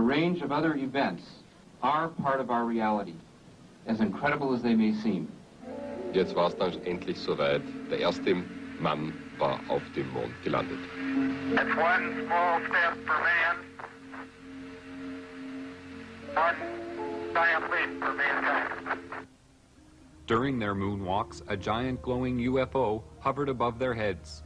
range of other events are part of our reality, as incredible as they may seem. Jetzt war es dann endlich soweit. Der erste Mann war auf dem Mond gelandet. That's one small step for man, one giant leap for mankind. During their moonwalks, a giant glowing UFO hovered above their heads.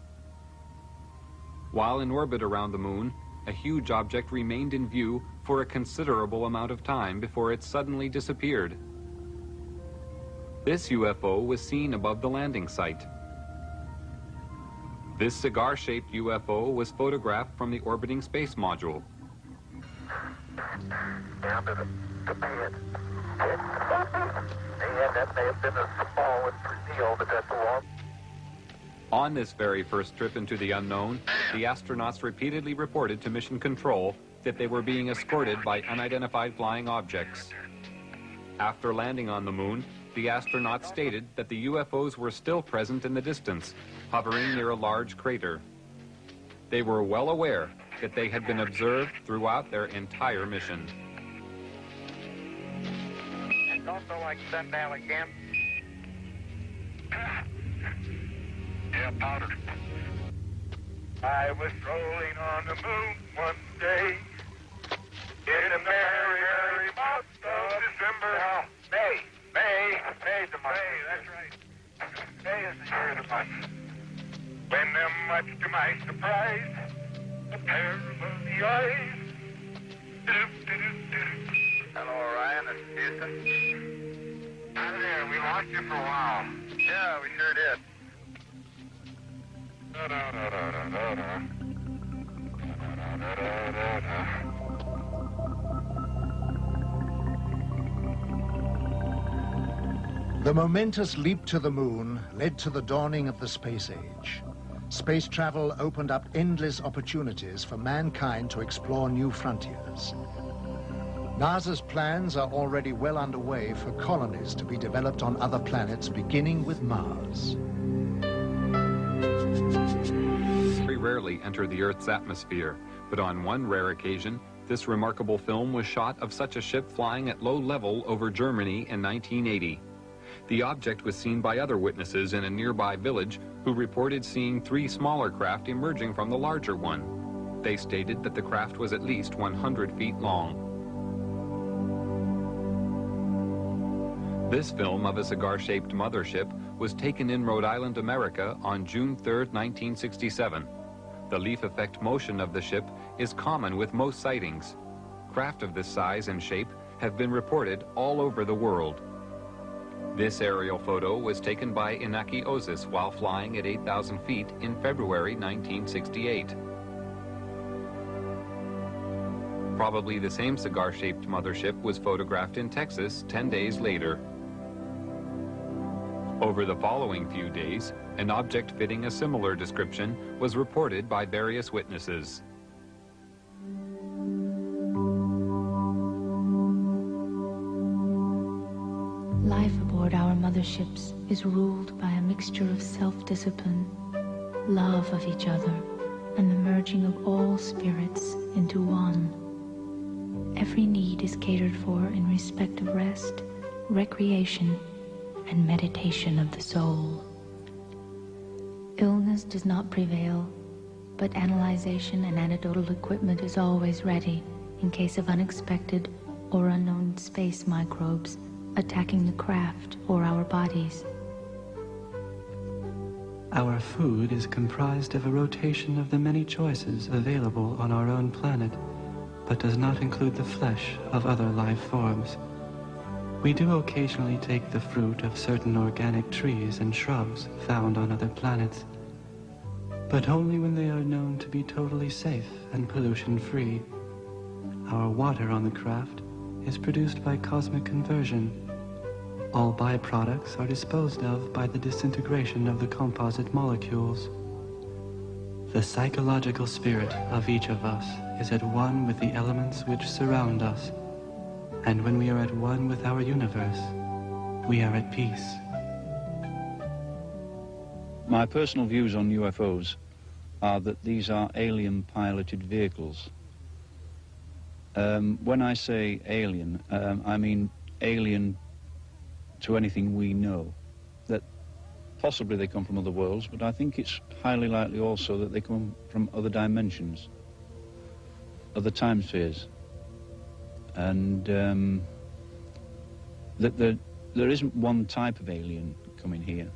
While in orbit around the moon, a huge object remained in view for a considerable amount of time before it suddenly disappeared. This UFO was seen above the landing site. This cigar-shaped UFO was photographed from the orbiting space module. Down to the pad. And that may have been a small deal, but that's a long. On this very first trip into the unknown, the astronauts repeatedly reported to Mission Control that they were being escorted by unidentified flying objects. After landing on the moon, the astronauts stated that the UFOs were still present in the distance, hovering near a large crater. They were well aware that they had been observed throughout their entire mission. It's also like sundown again. Yeah, powder. I was rolling on the moon one day in a merry, merry month of December. No, May's the month. May, that's right. May is the year of the month. When, much to my surprise, a pair of lovely eyes. Hello, Ryan. It's Houston. Hi there. We lost you for a while. Yeah, we sure did. The momentous leap to the moon led to the dawning of the space age. Space travel opened up endless opportunities for mankind to explore new frontiers. NASA's plans are already well underway for colonies to be developed on other planets, beginning with Mars. Very rarely enter the Earth's atmosphere, but on one rare occasion, this remarkable film was shot of such a ship flying at low level over Germany in 1980. The object was seen by other witnesses in a nearby village who reported seeing 3 smaller craft emerging from the larger one. They stated that the craft was at least 100 feet long. This film of a cigar-shaped mothership was taken in Rhode Island, America on June 3, 1967. The leaf effect motion of the ship is common with most sightings. Craft of this size and shape have been reported all over the world. This aerial photo was taken by Inaki Ozis while flying at 8,000 feet in February 1968. Probably the same cigar-shaped mothership was photographed in Texas 10 days later. Over the following few days, an object fitting a similar description was reported by various witnesses. Life aboard our motherships is ruled by a mixture of self-discipline, love of each other, and the merging of all spirits into one. Every need is catered for in respect of rest, recreation, and meditation of the soul. Illness does not prevail, but analyzation and antidotal equipment is always ready in case of unexpected or unknown space microbes attacking the craft or our bodies. Our food is comprised of a rotation of the many choices available on our own planet, but does not include the flesh of other life forms. We do occasionally take the fruit of certain organic trees and shrubs found on other planets, but only when they are known to be totally safe and pollution-free. Our water on the craft is produced by cosmic conversion. All byproducts are disposed of by the disintegration of the composite molecules. The psychological spirit of each of us is at one with the elements which surround us. And when we are at one with our universe, we are at peace. My personal views on UFOs are that these are alien piloted vehicles. When I say alien, I mean alien to anything we know. That possibly they come from other worlds, but I think it's highly likely also that they come from other dimensions, other time spheres. And that there isn't one type of alien coming here.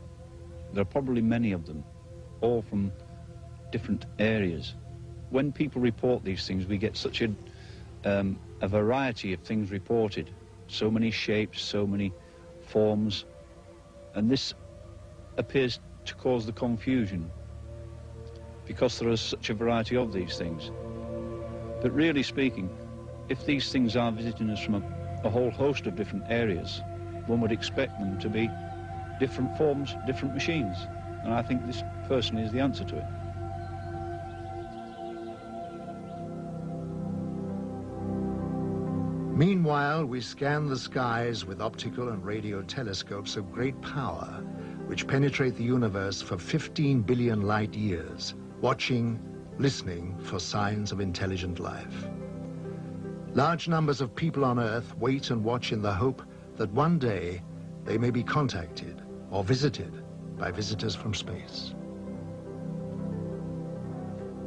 There are probably many of them, all from different areas. When people report these things, we get such a variety of things reported, so many shapes, so many forms, and this appears to cause the confusion because there is such a variety of these things. But really speaking, if these things are visiting us from a whole host of different areas, one would expect them to be different forms, different machines, and I think this person is the answer to it. Meanwhile, we scan the skies with optical and radio telescopes of great power, which penetrate the universe for 15 billion light years, watching, listening for signs of intelligent life. Large numbers of people on Earth wait and watch in the hope that one day they may be contacted or visited by visitors from space.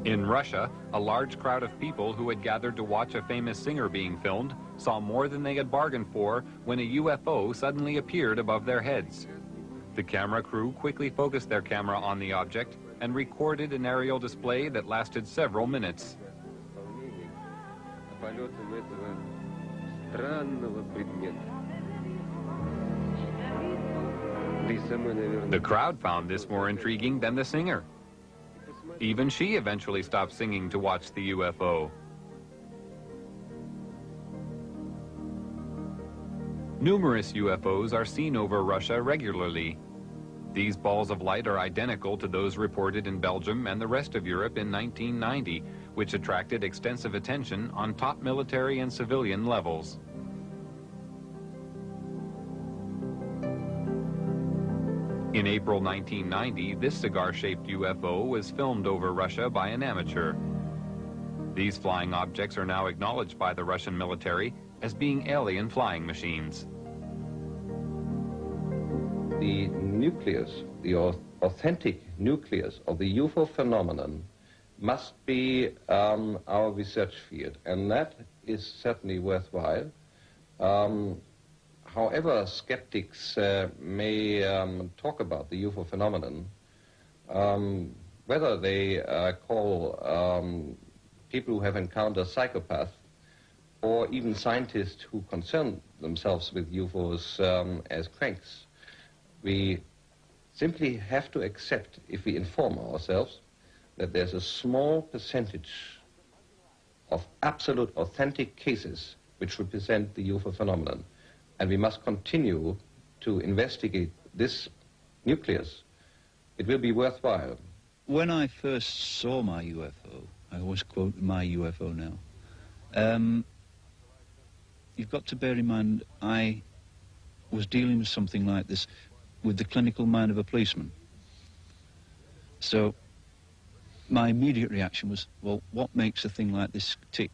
In Russia, a large crowd of people who had gathered to watch a famous singer being filmed saw more than they had bargained for when a UFO suddenly appeared above their heads. The camera crew quickly focused their camera on the object and recorded an aerial display that lasted several minutes. The crowd found this more intriguing than the singer. Even she eventually stopped singing to watch the UFO. Numerous UFOs are seen over Russia regularly. These balls of light are identical to those reported in Belgium and the rest of Europe in 1990, which attracted extensive attention on top military and civilian levels. In April 1990, this cigar-shaped UFO was filmed over Russia by an amateur. These flying objects are now acknowledged by the Russian military as being alien flying machines. The nucleus, the authentic nucleus of the UFO phenomenon must be our research field, and that is certainly worthwhile. However skeptics may talk about the UFO phenomenon, whether they call people who have encountered psychopaths or even scientists who concern themselves with UFOs as cranks, we simply have to accept, if we inform ourselves, that there's a small percentage of absolute authentic cases which represent the UFO phenomenon. And we must continue to investigate this nucleus. It will be worthwhile. When I first saw my UFO, I always quote my UFO now, you've got to bear in mind I was dealing with something like this with the clinical mind of a policeman. So my immediate reaction was, well, what makes a thing like this tick?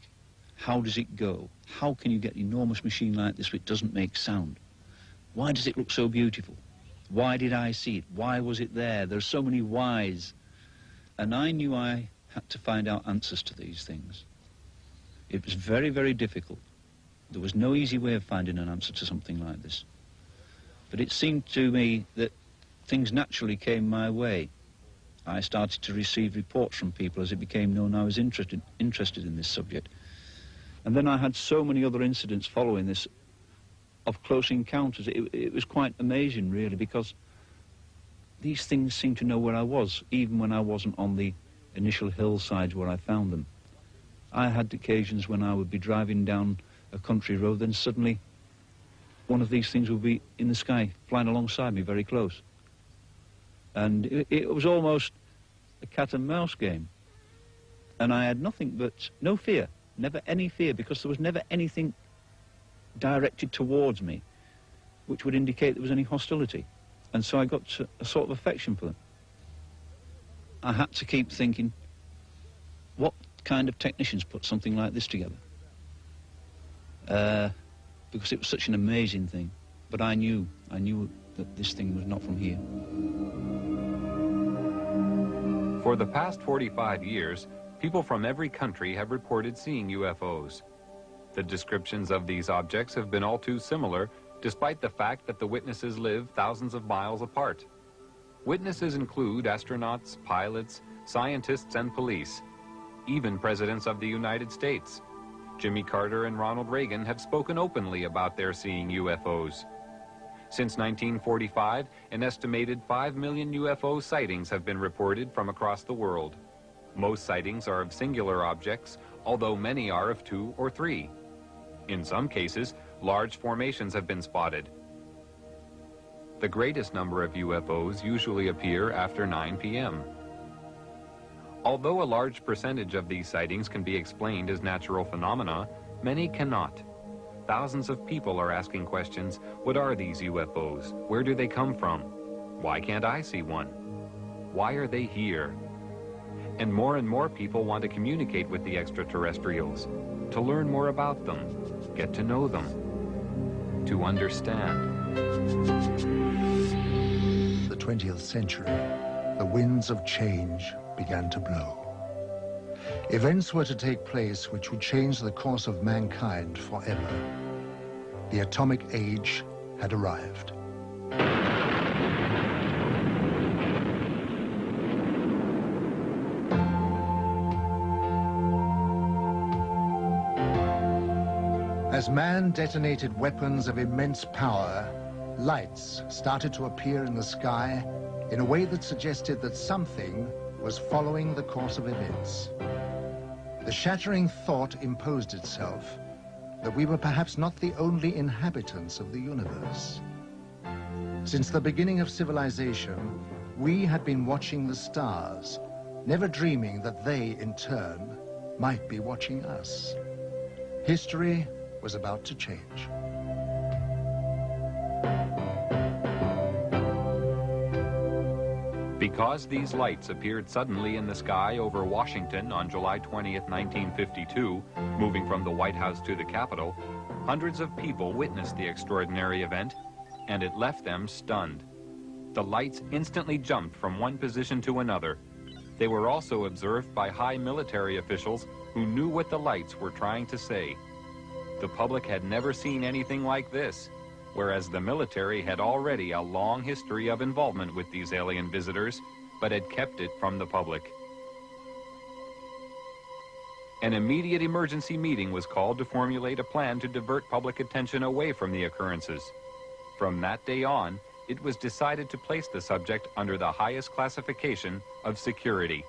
How does it go? How can you get an enormous machine like this which doesn't make sound? Why does it look so beautiful? Why did I see it? Why was it there? There are so many whys. And I knew I had to find out answers to these things. It was very, very difficult. There was no easy way of finding an answer to something like this. But it seemed to me that things naturally came my way. I started to receive reports from people as it became known I was interested in this subject. And then I had so many other incidents following this of close encounters. It was quite amazing, really, because these things seemed to know where I was, even when I wasn't on the initial hillsides where I found them. I had occasions when I would be driving down a country road, then suddenly one of these things would be in the sky, flying alongside me very close. And it was almost a cat and mouse game. And I had nothing but no fear. Never any fear, because there was never anything directed towards me which would indicate there was any hostility. And so I got a sort of affection for them. I had to keep thinking, what kind of technicians put something like this together? because it was such an amazing thing. But I knew that this thing was not from here. For the past 45 years, people from every country have reported seeing UFOs. The descriptions of these objects have been all too similar, despite the fact that the witnesses live thousands of miles apart. Witnesses include astronauts, pilots, scientists, and police, even presidents of the United States. Jimmy Carter and Ronald Reagan have spoken openly about their seeing UFOs. Since 1945, an estimated 5 million UFO sightings have been reported from across the world. Most sightings are of singular objects, although many are of 2 or 3. In some cases, large formations have been spotted. The greatest number of UFOs usually appear after 9 p.m. Although a large percentage of these sightings can be explained as natural phenomena, many cannot. Thousands of people are asking questions: what are these UFOs? Where do they come from? Why can't I see one? Why are they here? And more people want to communicate with the extraterrestrials, to learn more about them, get to know them, to understand. The 20th century, the winds of change began to blow. Events were to take place which would change the course of mankind forever. The atomic age had arrived. As man detonated weapons of immense power, lights started to appear in the sky in a way that suggested that something was following the course of events. The shattering thought imposed itself that we were perhaps not the only inhabitants of the universe. Since the beginning of civilization, we had been watching the stars, never dreaming that they, in turn, might be watching us. History was about to change. Because these lights appeared suddenly in the sky over Washington on July 20th, 1952, moving from the White House to the Capitol, hundreds of people witnessed the extraordinary event, and it left them stunned. The lights instantly jumped from one position to another. They were also observed by high military officials who knew what the lights were trying to say. The public had never seen anything like this, whereas the military had already a long history of involvement with these alien visitors, but had kept it from the public. An immediate emergency meeting was called to formulate a plan to divert public attention away from the occurrences. From that day on, it was decided to place the subject under the highest classification of security.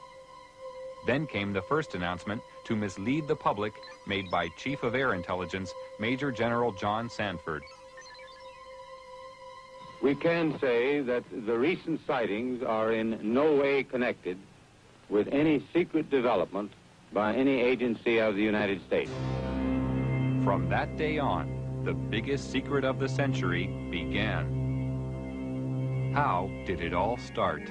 Then came the first announcement to mislead the public, made by Chief of Air Intelligence, Major General John Sanford. We can say that the recent sightings are in no way connected with any secret development by any agency of the United States. From that day on, the biggest secret of the century began. How did it all start?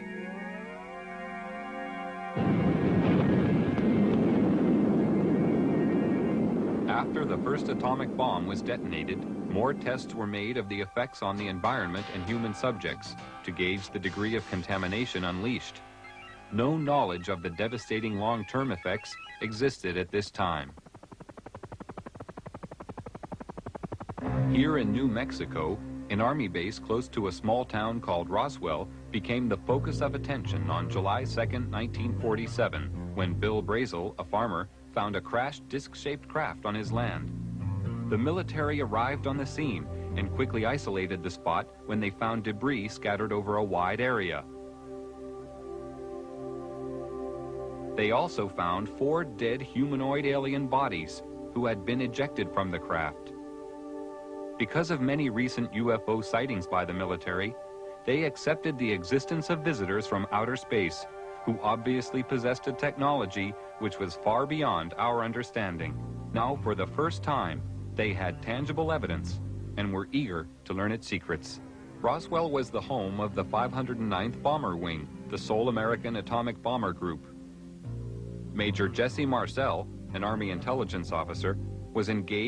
After the first atomic bomb was detonated, more tests were made of the effects on the environment and human subjects to gauge the degree of contamination unleashed. No knowledge of the devastating long-term effects existed at this time. Here in New Mexico, an Army base close to a small town called Roswell became the focus of attention on July 2nd, 1947, when Bill Brazel, a farmer, found a crashed disc-shaped craft on his land. The military arrived on the scene and quickly isolated the spot when they found debris scattered over a wide area. They also found 4 dead humanoid alien bodies who had been ejected from the craft. Because of many recent UFO sightings by the military, they accepted the existence of visitors from outer space who obviously possessed a technology which was far beyond our understanding. Now, for the first time, they had tangible evidence and were eager to learn its secrets. Roswell was the home of the 509th Bomber Wing, the sole American atomic bomber group. Major Jesse Marcel, an Army intelligence officer, was engaged